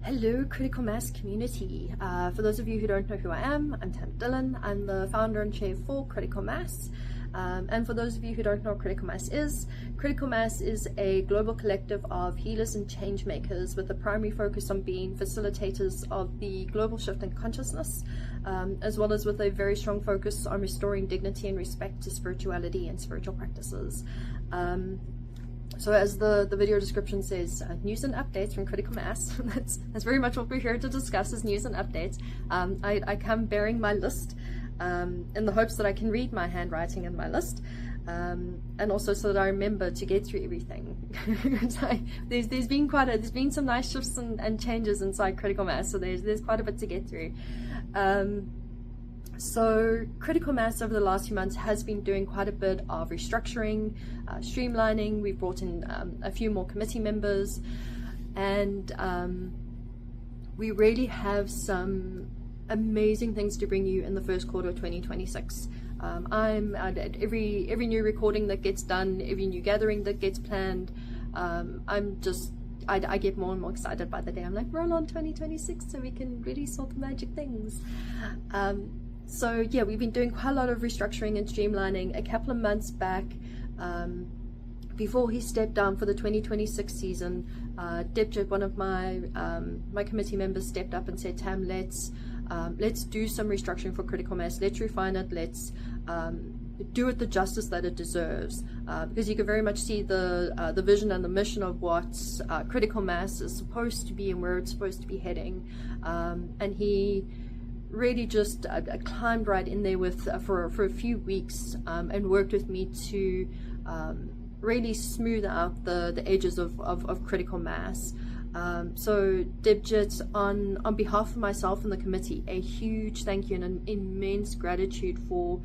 Hello critical mass community. For those of you who don't know who I am, I'm Tam Dillon. I'm the founder and chair for Critical Mass. And for those of you who don't know what Critical Mass is a global collective of healers and change makers with a primary focus on being facilitators of the global shift in consciousness, as well as with a very strong focus on restoring dignity and respect to spirituality and spiritual practices. So as the video description says, news and updates from Critical Mass. That's very much what we're here to discuss, is news and updates. I come bearing my list in the hopes that I can read my handwriting in my list, and also so that I remember to get through everything. there's been some nice shifts and changes inside Critical Mass, so there's quite a bit to get through. So Critical Mass over the last few months has been doing quite a bit of restructuring, streamlining. We've brought in a few more committee members, and we really have some amazing things to bring you in the first quarter of 2026. I'm at every new recording that gets done, every new gathering that gets planned. I get more and more excited by the day. I'm like, roll on 2026 so we can really sort the magic things. So yeah, we've been doing quite a lot of restructuring and streamlining. A couple of months back, before he stepped down for the 2026 season, Debjit, one of my committee members, stepped up and said, Tam, let's do some restructuring for Critical Mass. Let's refine it. Let's do it the justice that it deserves, because you can very much see the vision and the mission of what Critical Mass is supposed to be and where it's supposed to be heading. And he really just climbed right in there with for a few weeks, and worked with me to really smooth out the edges of Critical Mass. So Debjit, on behalf of myself and the committee, a huge thank you and an immense gratitude for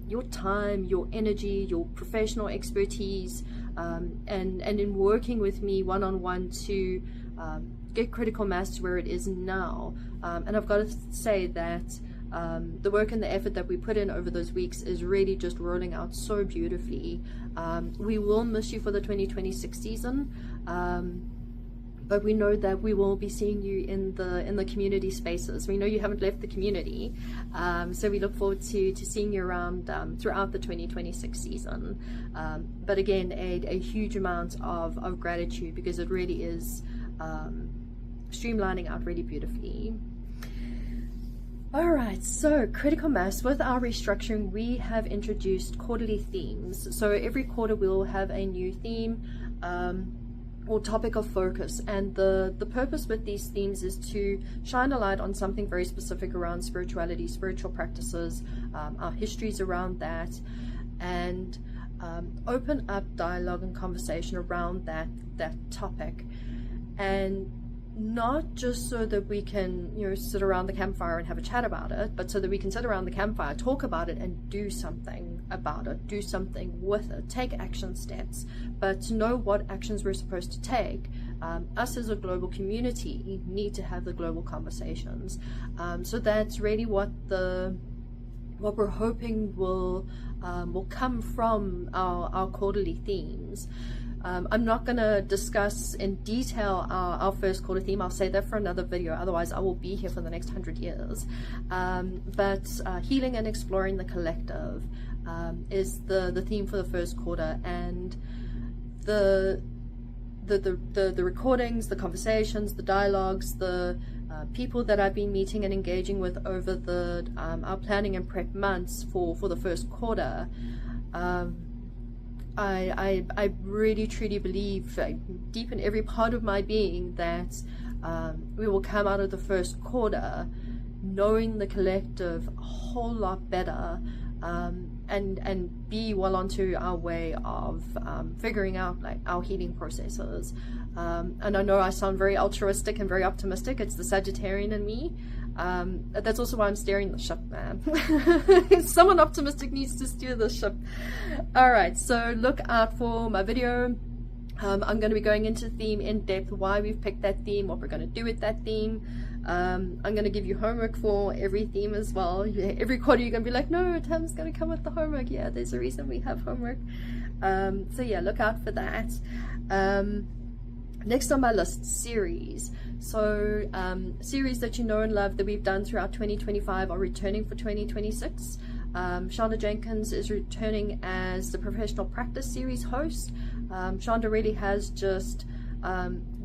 your time, your energy, your professional expertise, and in working with me one-on-one to get Critical Mass to where it is now. And I've got to say that the work and the effort that we put in over those weeks is really just rolling out so beautifully. We will miss you for the 2026 season, but we know that we will be seeing you in the community spaces. We know you haven't left the community, so we look forward to seeing you around throughout the 2026 season. But again, a huge amount of gratitude, because it really is streamlining out really beautifully. Alright, so Critical Mass, with our restructuring, we have introduced quarterly themes. So every quarter we'll have a new theme or topic of focus, and the purpose with these themes is to shine a light on something very specific around spirituality, spiritual practices, our histories around that, and open up dialogue and conversation around that topic. And not just so that we can, sit around the campfire and have a chat about it, but so that we can sit around the campfire, talk about it, and do something about it, do something with it, take action steps. But to know what actions we're supposed to take, us as a global community need to have the global conversations. So that's really what we're hoping will come from our quarterly themes. I'm not going to discuss in detail our first quarter theme. I'll say that for another video, otherwise I will be here for the next 100 years. But healing and exploring the collective is the theme for the first quarter, and the recordings, the conversations, the dialogues, the people that I've been meeting and engaging with over our planning and prep months for the first quarter. I really truly believe deep in every part of my being that we will come out of the first quarter knowing the collective a whole lot better, and be well onto our way of figuring out our healing processes. And I know I sound very altruistic and very optimistic. It's the Sagittarian in me. That's also why I'm steering the ship, man. Someone optimistic needs to steer the ship. Alright, so look out for my video. I'm going to be going into theme in depth, why we've picked that theme, what we're going to do with that theme. I'm going to give you homework for every theme as well. Every quarter you're going to be like, no, Tam's going to come with the homework. Yeah, there's a reason we have homework. So yeah, look out for that. Next on my list, series. So series that you know and love that we've done throughout 2025 are returning for 2026. Shonda Jenkins is returning as the professional practice series host. Shonda really has just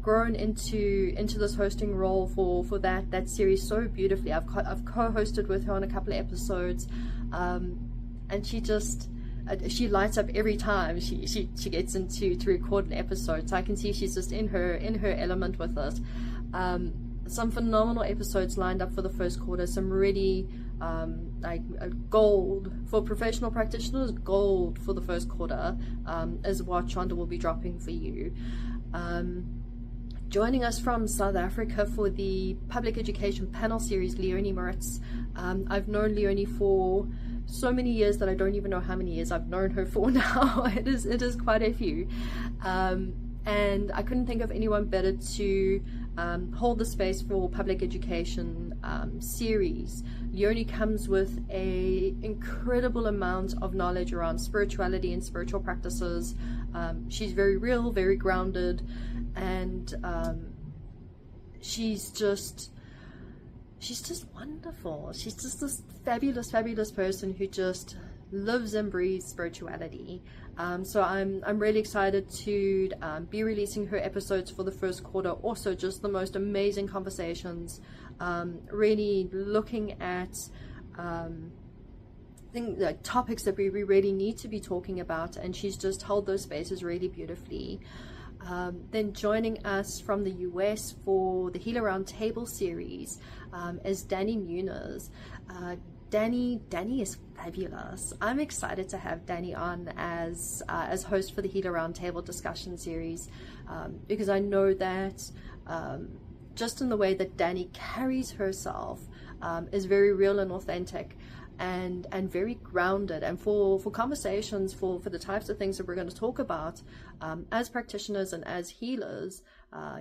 grown into this hosting role for that series so beautifully. I've co-hosted with her on a couple of episodes, and she lights up every time she gets to record an episode. So I can see she's just in her element with it. Some phenomenal episodes lined up for the first quarter. Some really gold for professional practitioners, gold for the first quarter is what Shonda will be dropping for you. Joining us from South Africa for the public education panel series, Leonie Moritz. I've known Leonie for so many years that I don't even know how many years I've known her for now. It is quite a few, and I couldn't think of anyone better to hold the space for public education series. Leonie comes with a incredible amount of knowledge around spirituality and spiritual practices. She's very real, very grounded, and she's just wonderful. She's just this fabulous person who just lives and breathes spirituality. So I'm really excited to be releasing her episodes for the first quarter. Also, just the most amazing conversations, really looking at topics that we really need to be talking about, and she's just held those spaces really beautifully. Then joining us from the US for the Healer Roundtable series is Danny Muniz. Danny is fabulous. I'm excited to have Danny on as host for the Healer Roundtable discussion series, because I know that just in the way that Danny carries herself is very real and authentic, and very grounded. And for conversations, for the types of things that we're going to talk about as practitioners and as healers,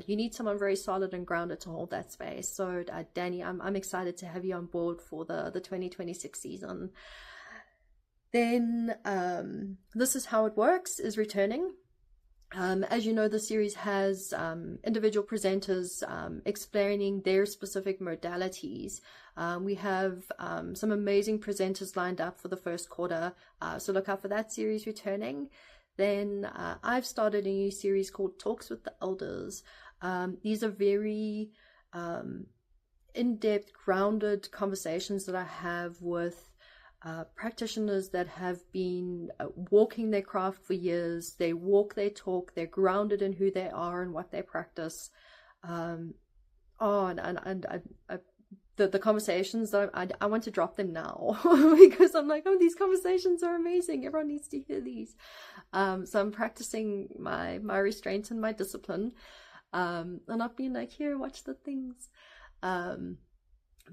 you need someone very solid and grounded to hold that space. So Danny, I'm excited to have you on board for the 2026 season. Then This Is How It Works is returning. As you know, the series has individual presenters explaining their specific modalities. We have some amazing presenters lined up for the first quarter, so look out for that series returning. Then I've started a new series called Talks with the Elders. These are very in-depth, grounded conversations that I have with practitioners that have been walking their craft for years. They walk their talk, they're grounded in who they are and what they practice. The conversations that I want to drop them now because I'm like, oh, these conversations are amazing. Everyone needs to hear these. So I'm practicing my restraint and my discipline, and not being like, here, watch the things.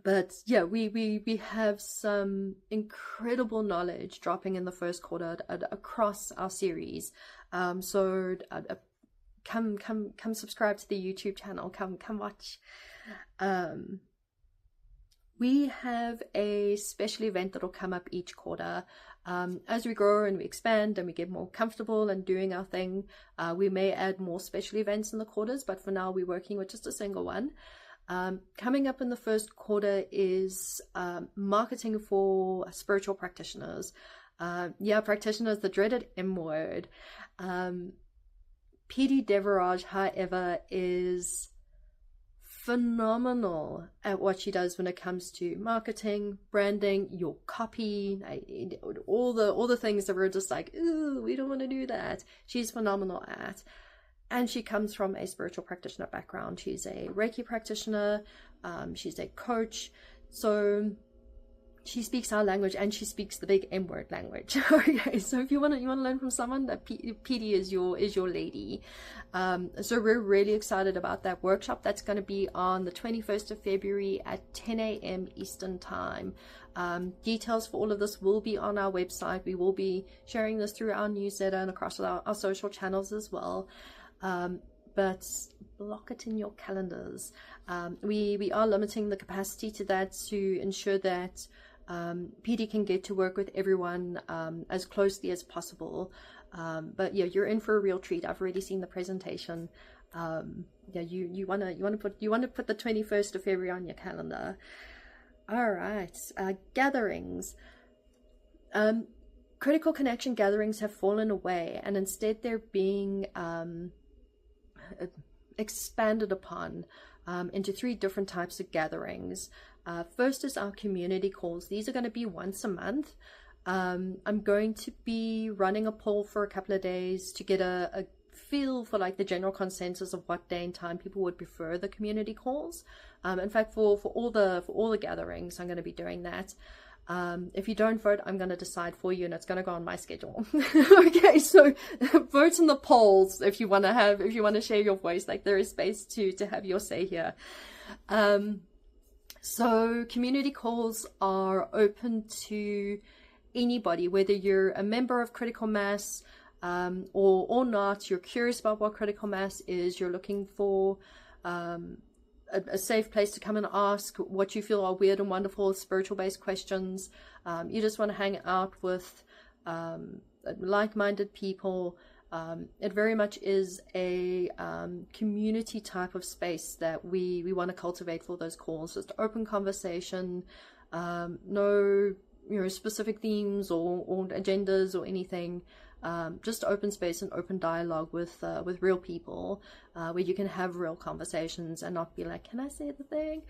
But yeah, we have some incredible knowledge dropping in the first quarter across our series. So come subscribe to the YouTube channel. Come watch. We have a special event that'll come up each quarter. As we grow and we expand and we get more comfortable and doing our thing, we may add more special events in the quarters, but for now we're working with just a single one. Coming up in the first quarter is marketing for spiritual practitioners. Practitioners, the dreaded M word. PD Devaraj, however, is phenomenal at what she does when it comes to marketing, branding, your copy, all the things that we're just like, ooh, we don't want to do that. She's phenomenal at. And she comes from a spiritual practitioner background. She's a Reiki practitioner. She's a coach. So she speaks our language, and she speaks the big M word language. Okay, so if you want to learn from someone, that PD is your lady. So we're really excited about that workshop. That's going to be on the 21st of February at 10 a.m. Eastern Time. Details for all of this will be on our website. We will be sharing this through our newsletter and across our social channels as well. But block it in your calendars. We are limiting the capacity to that to ensure that PD can get to work with everyone as closely as possible. But yeah, you're in for a real treat. I've already seen the presentation. Yeah, you want to put the 21st of February on your calendar. All right, gatherings. Critical connection gatherings have fallen away, and instead they're being expanded upon into 3 different types of gatherings. First is our community calls. These are going to be once a month. I'm going to be running a poll for a couple of days to get a feel for like the general consensus of what day and time people would prefer the community calls. In fact, for all the gatherings, I'm going to be doing that. If you don't vote, I'm going to decide for you, and it's going to go on my schedule. Okay, so vote in the polls if you want to share your voice. Like, there is space to have your say here. So community calls are open to anybody, whether you're a member of Critical Mass or not. You're curious about what Critical Mass is. You're looking for a safe place to come and ask what you feel are weird and wonderful spiritual based questions. You just want to hang out with like-minded people. It very much is a community type of space that we want to cultivate for those calls. Just open conversation, no specific themes or agendas or anything. Just open space and open dialogue with real people, where you can have real conversations and not be like, can I say the thing?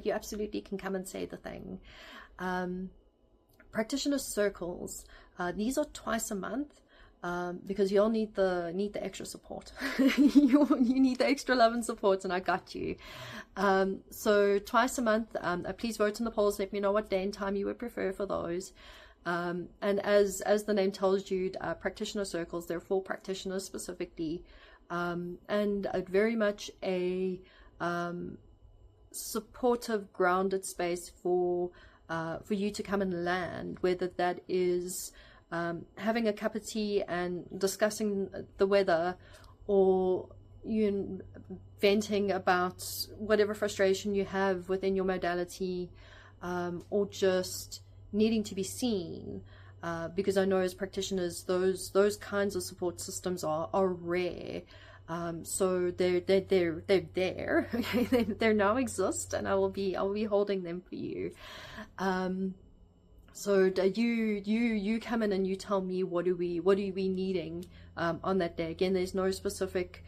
You absolutely can come and say the thing. Practitioner circles. These are twice a month. Because you all need the extra support. you need the extra love and support, and I got you. So twice a month, please vote in the polls. Let me know what day and time you would prefer for those. And as the name tells you, practitioner circles, they're for practitioners specifically, and very much a supportive, grounded space for you to come and land, whether that is having a cup of tea and discussing the weather, or venting about whatever frustration you have within your modality, or just needing to be seen, because I know as practitioners those kinds of support systems are rare. So they're there. They now exist, and I'll be holding them for you. So you come in and you tell me what are we needing on that day. Again, there's no specific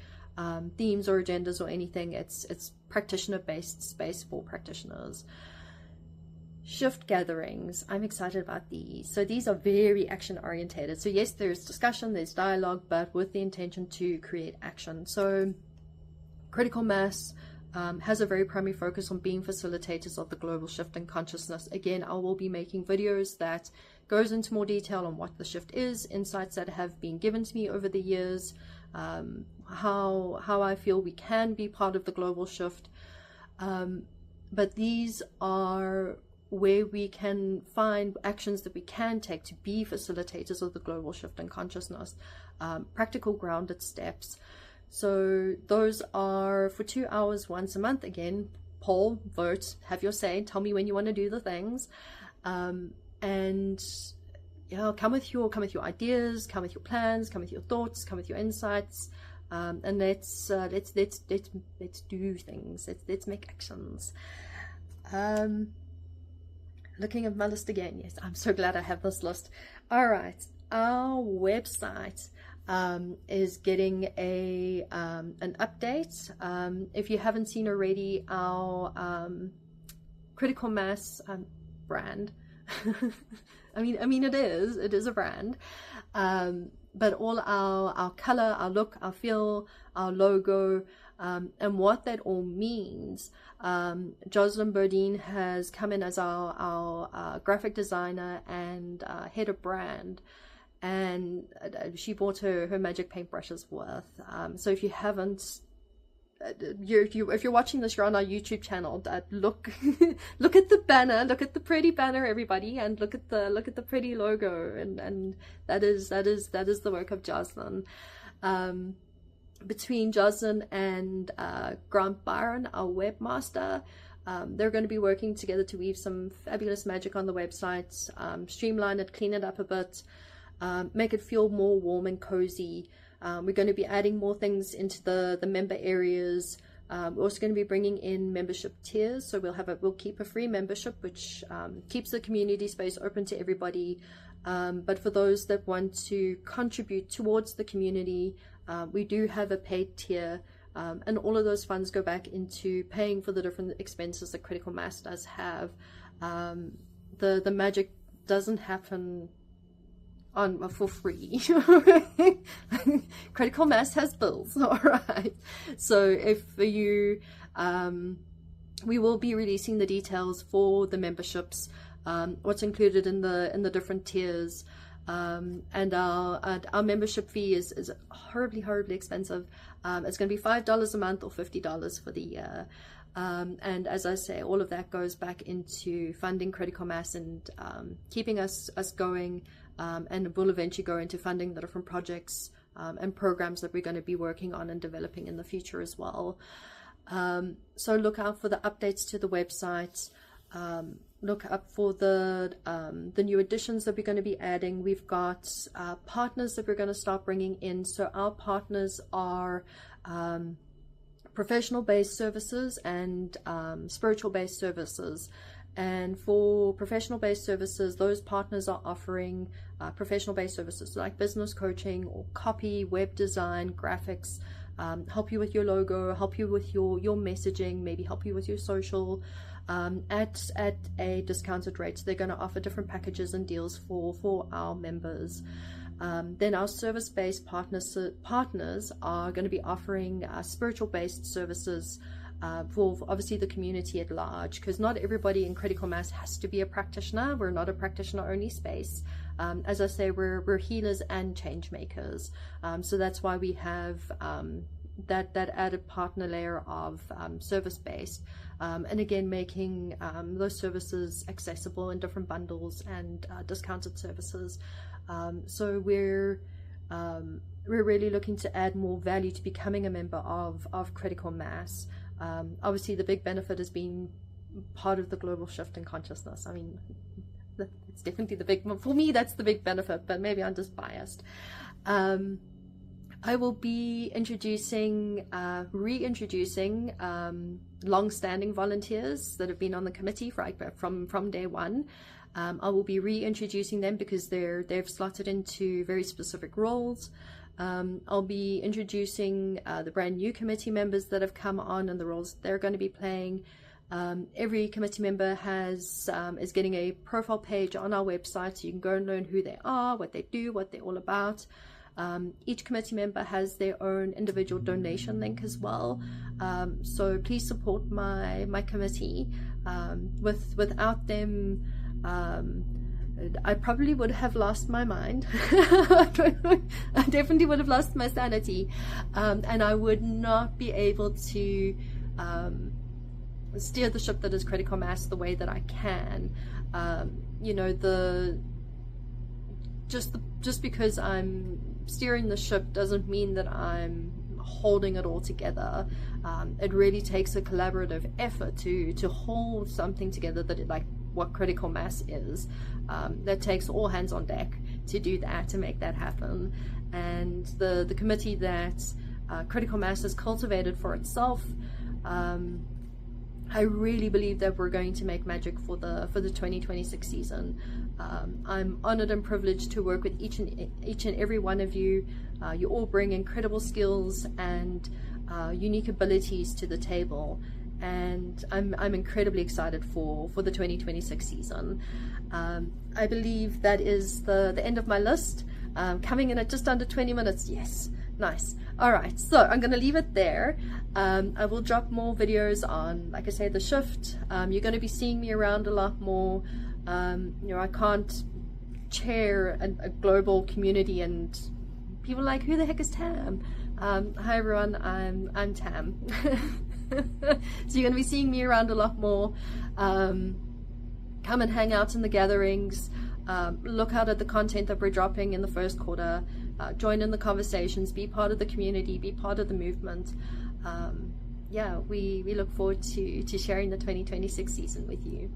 themes or agendas or anything. It's practitioner based space for practitioners. Shift gatherings. I'm excited about these. So these are very action orientated. So yes, there's discussion, there's dialogue, but with the intention to create action. So Critical Mass has a very primary focus on being facilitators of the global shift in consciousness. Again, I will be making videos that goes into more detail on what the shift is, insights that have been given to me over the years, how I feel we can be part of the global shift. But these are where we can find actions that we can take to be facilitators of the global shift in consciousness, practical grounded steps. So those are for 2 hours once a month. Again, poll, vote, have your say, tell me when you want to do the things, and come with your ideas, come with your plans, come with your thoughts, come with your insights, and let's do things. Let's make actions. Looking at my list again. Yes, I'm so glad I have this list. All right, our website is getting an update. If you haven't seen already, our Critical Mass brand. I mean it is a brand, but all our color, our look, our feel, our logo, and what that all means. Jocelyn Bodine has come in as our graphic designer and head of brand, and she bought her magic paintbrushes worth. So if you haven't, if you're watching this, you're on our YouTube channel. Look at the banner, look at the pretty banner, everybody, and look at the pretty logo, and that is the work of Jocelyn. Between Jocelyn and Grant Byron, our webmaster, they're going to be working together to weave some fabulous magic on the website, streamline it, clean it up a bit, make it feel more warm and cozy, We're going to be adding more things into the member areas. We're also going to be bringing in membership tiers, so we'll keep a free membership, which keeps the community space open to everybody. But for those that want to contribute towards the community, we do have a paid tier, and all of those funds go back into paying for the different expenses that Critical Mass does have. The magic doesn't happen for free. Critical Mass has bills, all right. So if you, we will be releasing the details for the memberships, what's included in the different tiers, and our membership fee is horribly expensive. It's going to be $5 a month or $50 for the year. And as I say, all of that goes back into funding Critical Mass and keeping us going, and will eventually go into funding the different projects and programs that we're going to be working on and developing in the future as well. So look out for the updates to the website. Look up for the new additions that we're going to be adding. We've got partners that we're going to start bringing in. So our partners are professional-based services and spiritual-based services. And for professional-based services, those partners are offering professional-based services like business coaching or copy, web design, graphics, help you with your logo, help you with your messaging, maybe help you with your social, at a discounted rate. So they're going to offer different packages and deals for our members. Then our service-based partners are going to be offering spiritual-based services for obviously the community at large, because not everybody in Critical Mass has to be a practitioner. We're not a practitioner-only space. As I say, we're healers and change makers. So that's why we have that added partner layer of service-based, and again making those services accessible in different bundles and discounted services. So we're really looking to add more value to becoming a member of Critical Mass. Obviously the big benefit has been part of the global shift in consciousness. I mean, it's definitely the big, for me that's the big benefit, but maybe I'm just biased. I will be reintroducing long-standing volunteers that have been on the committee from day one. I will be reintroducing them because they've slotted into very specific roles. I'll be introducing the brand new committee members that have come on and the roles they're going to be playing. Every committee member is getting a profile page on our website, so you can go and learn who they are, what they do, what they're all about. Each committee member has their own individual donation link as well, so please support my committee. Without them, I probably would have lost my mind. I definitely would have lost my sanity, and I would not be able to steer the ship that is Critical Mass the way that I can. You know, just because I'm steering the ship doesn't mean that I'm holding it all together. It really takes a collaborative effort to hold something together like what Critical Mass is. That takes all hands on deck to do that, to make that happen. And the committee that Critical Mass has cultivated for itself, I really believe that we're going to make magic for the 2026 season. I'm honored and privileged to work with each and every one of you. You all bring incredible skills and unique abilities to the table, and I'm incredibly excited for the 2026 season. I believe that is the end of my list, coming in at just under 20 minutes. Yes, nice. All right, so I'm going to leave it there. I will drop more videos on, like I say, the shift. You're going to be seeing me around a lot more. You know, I can't chair a global community and people are like, who the heck is Tam? Hi everyone, I'm Tam. So you're going to be seeing me around a lot more. Come and hang out in the gatherings. Look out at the content that we're dropping in the first quarter. Join in the conversations, be part of the community, be part of the movement. Yeah, we look forward to sharing the 2026 season with you.